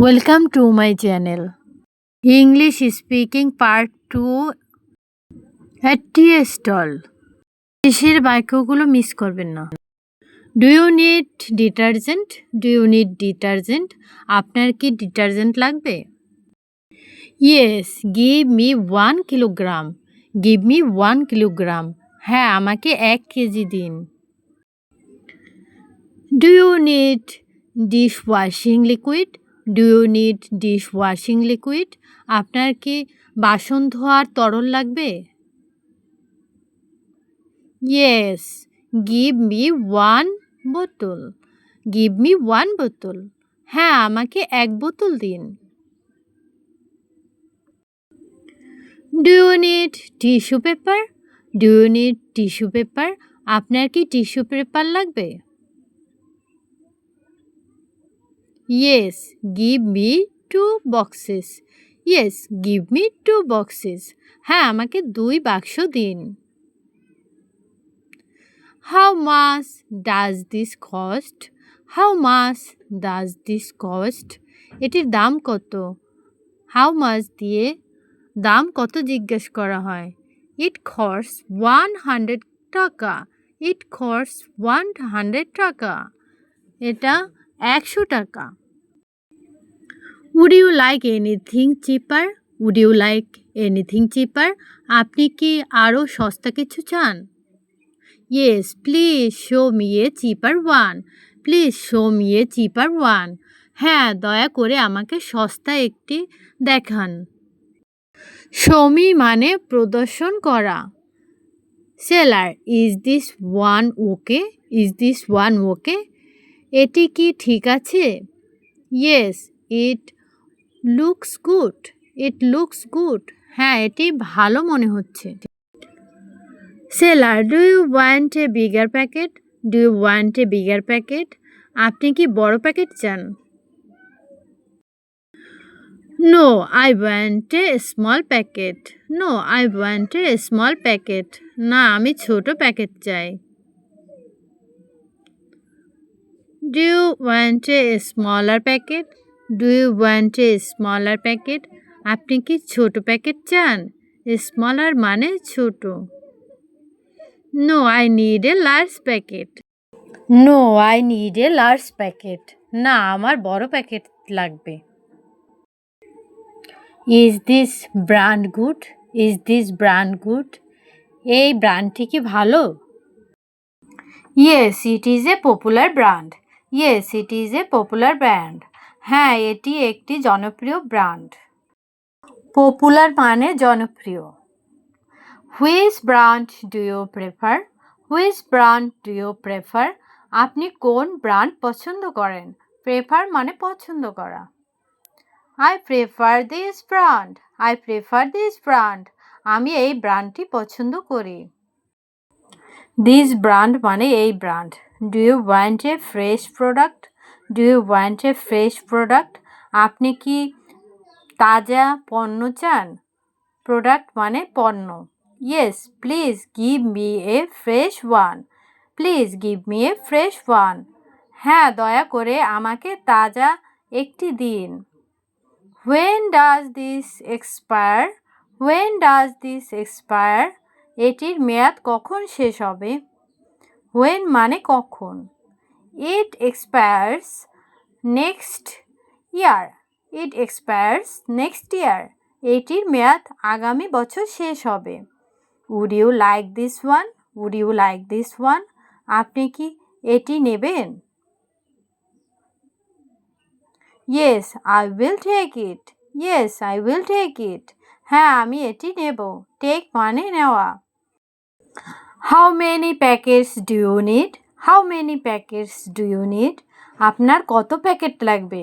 Welcome to my channel. English speaking part 2 at tea stall. শেষের বাক্যগুলো miss করবেন না। Do you need detergent? Do you need detergent? আপনার কি detergent লাগবে? Yes, give me 1 kilogram. Give me 1 kilogram. হ্যাঁ, আমাকে 1 কেজি দিন। Do you need dishwashing liquid? Do you need dishwashing liquid? আপনার কি বাসন ধোয়ার তরল লাগবে? Yes, give me 1 bottle. Give me 1 bottle. হ্যাঁ, আমাকে 1 বোতল দিন। Do you need tissue paper? Do you need tissue paper? আপনার কি টিস্যু পেপার লাগবে? Yes, give me 2 boxes. Yes, give me 2 boxes. হ্যাঁ, আমাকে 2 বাক্স দিন। How much does this cost? How much does this cost? এটির দাম কত? How much দিয়ে দাম কত জিজ্ঞেস করা হয়? It costs 100 টাকা. It costs 100 টাকা. এটা 100 টাকা। Would you like anything cheaper? Would you like anything cheaper? আপনি কি আরও সস্তা কিছু চান? Yes, please show me a cheaper one. Please show me a cheaper one. হ্যাঁ, দয়া করে আমাকে সস্তা একটি দেখান। Show me মানে প্রদর্শন করা। Seller, is this one okay? Is this one okay? এটি কি ঠিক আছে? Yes, it looks good. It looks good. হ্যাঁ, এটি ভালো মনে হচ্ছে। Seller, do you want a bigger packet? Do you want a bigger packet? আপনি কি বড় প্যাকেট চান? No, I want a small packet. No, I want a small packet. না, আমি ছোট প্যাকেট চাই। Do you want a smaller packet? Do you want a smaller packet? আপনি কি ছোট প্যাকেট চান? Smaller মানে ছোট। No, I need a large packet. No, I need a large packet. না, আমার বড় প্যাকেট লাগবে। Is this brand good? Is this brand good? এই ব্র্যান্ডটি কি ভালো? Yes, it is a popular brand. Yes, it is a popular brand. হ্যাঁ, এটি একটি জনপ্রিয় ব্র্যান্ড। পপুলার মানে জনপ্রিয়। Which brand do you prefer? Which brand do you prefer? আপনি কোন ব্র্যান্ড পছন্দ করেন? Prefer মানে পছন্দ করা। I prefer this brand. I prefer this brand. আমি এই ব্র্যান্ডটি পছন্দ করি। This brand মানে এই brand. Do you want a fresh product? Do you want a fresh product? আপনি কি তাজা পণ্য চান? Product মানে পণ্য। Yes, please give me a fresh one. Please give me a fresh one. হ্যাঁ, দয়া করে আমাকে তাজা একটি দিন। When does this expire? When does this expire? এটির মেয়াদ কখন শেষ হবে? When মানে কখন। It expires next year. It expires next year. এটির মেয়াদ আগামী বছর শেষ হবে। Would you like this one? Would you like this one? আপনি কি এটি নেবেন? Yes, I will take it. Yes, I will take it. হ্যাঁ, আমি এটি নেব। Take মানে নেওয়া। How many packets do you need? How many packets do you need? আপনার কত প্যাকেট লাগবে?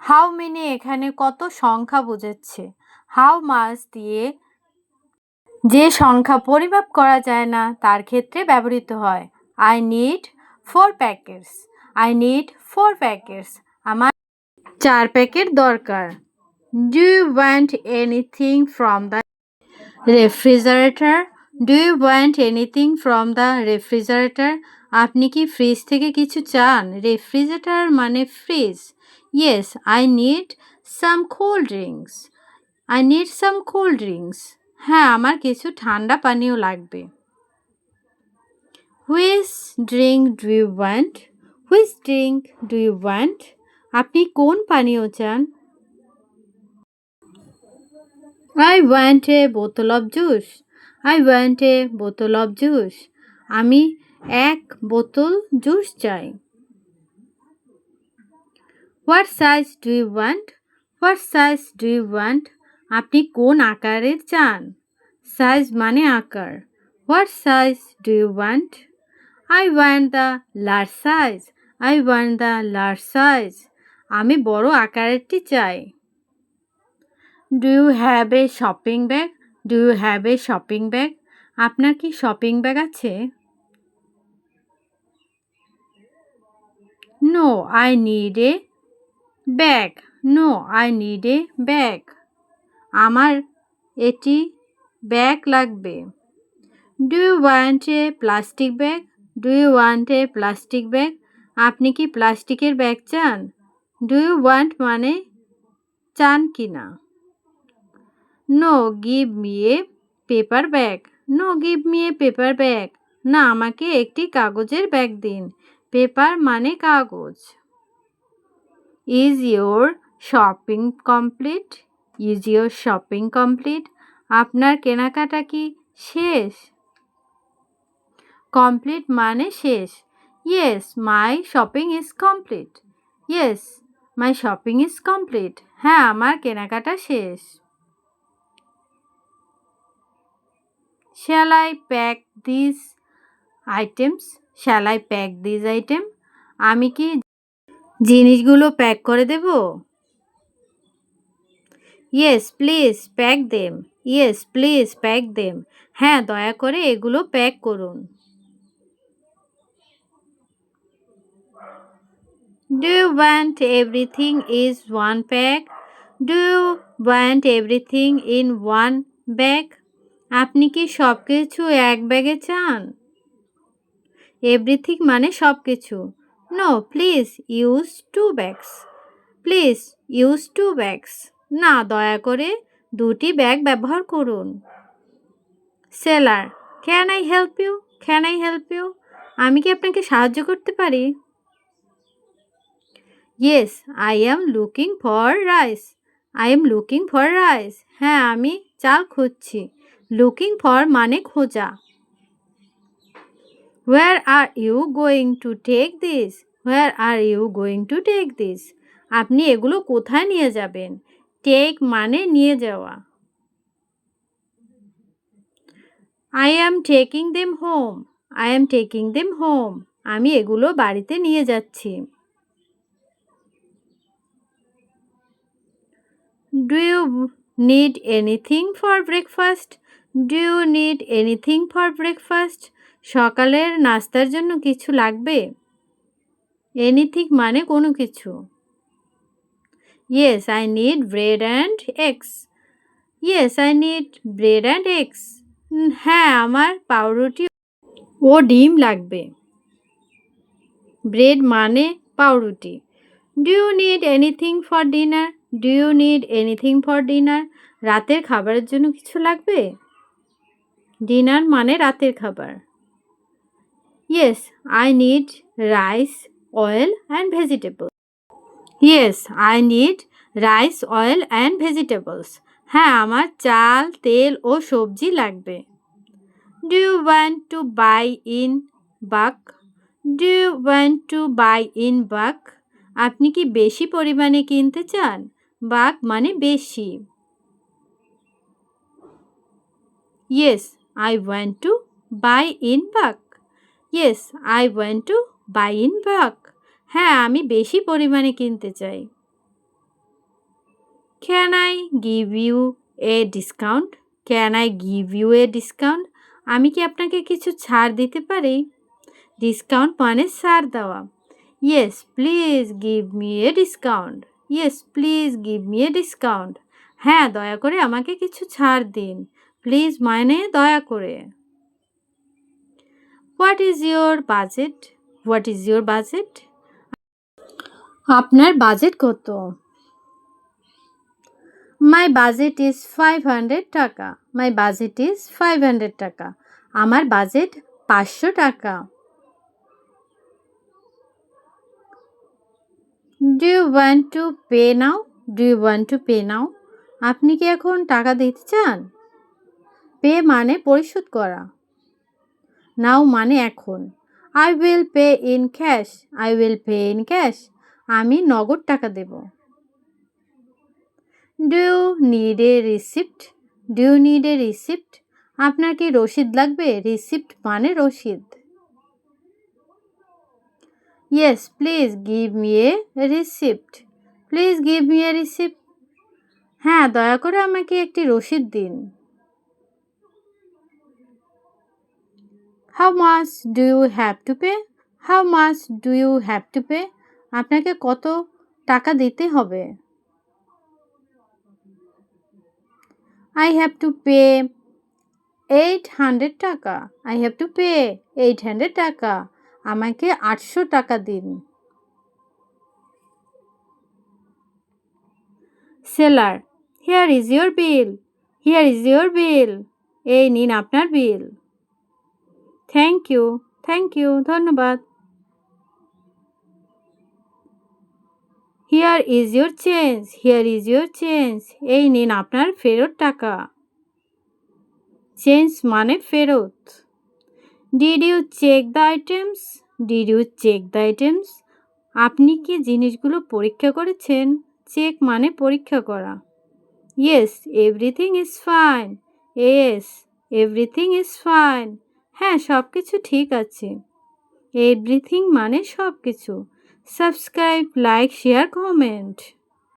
How many এখানে কত সংখ্যা বোঝাচ্ছে। How much দিয়ে যে সংখ্যা পরিমাপ করা যায় না তার ক্ষেত্রে ব্যবহৃত হয়। I need 4 packets. I need 4 packets. আমার 4 প্যাকেট দরকার। Do you want anything from the refrigerator? Do you want anything from the refrigerator? আপনি কি ফ্রিজ থেকে কিছু চান? রেফ্রিজারেটর মানে fridge. Yes, I need some cold drinks. I need some cold drinks. হ্যাঁ, আমার কিছু ঠান্ডা পানীয় লাগবে। Which drink do you want? Which drink do you want? আপনি কোন পানীয় চান? I want a bottle of juice. I want a bottle of juice. আমি এক বোতল জুস চাই। What size do you want? What size do you want? আপনি কোন আকারের চান? সাইজ মানে আকার। What size do you want? I want the large size. I want the large size. আমি বড় আকারেরটি চাই। Do you have a shopping bag? Do you have a shopping bag? আপনার কি শপিং ব্যাগ আছে? No, I need a bag. No, I need a bag. আমার এটি bag লাগবে। Do you want a plastic bag? Do you want a plastic bag? আপনি কি প্লাস্টিকের bag চান? ডু ইউ ওয়ান্ট মানে চান কি না। No, give me a paper bag. No, give me a paper bag. না, আমাকে একটি কাগজের ব্যাগ দিন। পেপার মানে কাগজ। Is your shopping complete? Is your shopping complete? আপনার কেনাকাটা কি শেষ? কমপ্লিট মানে শেষ। Yes, my shopping is complete. Yes, my shopping is complete. হ্যাঁ, আমার কেনাকাটা শেষ। Shall I pack this items? Shall I pack this item? আমি কি জিনিসগুলো প্যাক করে দেব? Yes please pack them. Yes please pack them. হ্যাঁ, দয়া করে এগুলো প্যাক করুন। Do you want everything is one pack? Do you want everything in one bag? আপনি কি সব কিছু এক ব্যাগে চান? এভরিথিং মানে সব কিছু। No, please use two bags. Please use two bags. না, দয়া করে দুটি ব্যাগ ব্যবহার করুন। Seller, can I help you? Can I help you? আমি কি আপনাকে সাহায্য করতে পারি? Yes, I am looking for rice. I am looking for rice. হ্যাঁ, আমি চাল খুঁজছি। লুকিং ফর মানে খোঁজা। Where are you going to take this? Where are you going to take this? আপনি এগুলো কোথায় নিয়ে যাবেন? টেক মানে নিয়ে যাওয়া। I am taking them home. I am taking them home. আমি এগুলো বাড়িতে নিয়ে যাচ্ছি। Do you need anything for breakfast? Do you need anything for breakfast? সকালের নাস্তার জন্য কিছু লাগবে? এনিথিং মানে কোনো কিছু। Yes, I need bread and eggs. Yes, I need bread and eggs. হ্যাঁ, আমার পাউরুটি ও ডিম লাগবে। ব্রেড মানে পাউরুটি। Do you need anything for dinner? Do you need anything for dinner? রাতের খাবারের জন্য কিছু লাগবে? ডিনার মানে রাতের খাবার। Yes, I need rice, oil and vegetable. Yes, I need rice, oil and vegetables. হ্যাঁ, আমার চাল, তেল ও সবজি লাগবে। Do you want to buy in bulk? Do you want to buy in bulk? আপনি কি বেশি পরিমাণে কিনতে চান? বাল্ক মানে বেশি। Yes, I want to buy in bulk. Yes, I want to buy in bulk. হ্যাঁ, আমি বেশি পরিমাণে কিনতে চাই। Can I give you a discount? Can I give you a discount? আমি কি আপনাকে কিছু ছাড় দিতে পারি? ডিসকাউন্ট মানে ছাড় দেওয়া। Yes please give me A discount. Yes please give me A discount. হ্যাঁ, দয়া করে আমাকে কিছু ছাড় দিন। প্লিজ মানে দয়া করে। What is your budget? What is your budget? আপনার বাজেট কত? মাই বাজেট ইজ 500 টাকা। মাই বাজেট ইজ 500 টাকা। আমার বাজেট 500 টাকা। Do you want to pay now? Do you want to pay now? আপনি কি এখন টাকা দিতে চান? পে মানে পরিশোধ করা। নাও মানে এখন। I will pay in cash. I will pay in cash. আমি নগদ টাকা দেব। Do you need a receipt? Do you need a receipt? আপনার কি রসিদ লাগবে? রিসিপ্ট মানে রসিদ। Yes please give me a receipt. Please give me a receipt. হ্যাঁ, দয়া করে আমাকে একটি রসিদ দিন। How much do you have to pay? How much do you have to pay? আপনাকে কত টাকা দিতে হবে? আই হ্যাভ টু পে 800 টাকা। আই হ্যাভ টু পে 800 টাকা। আমাকে 800 টাকা দিন। Seller, here is your bill. Here is your bill. এই নিন আপনার বিল। Thank you. থ্যাংক ইউ, ধন্যবাদ। Here is your change. Here is your change. এই নিন আপনার ফেরত টাকা। চেঞ্জ মানে ফেরত। Did you check the items? Did you check the items? আপনি কি জিনিসগুলো পরীক্ষা করেছেন? চেক মানে পরীক্ষা করা। Yes everything is fine. Yes everything is fine. হ্যাঁ, সব কিছু ঠিক আছে। এভরিথিং মানে সব কিছু। Subscribe, like, share, comment.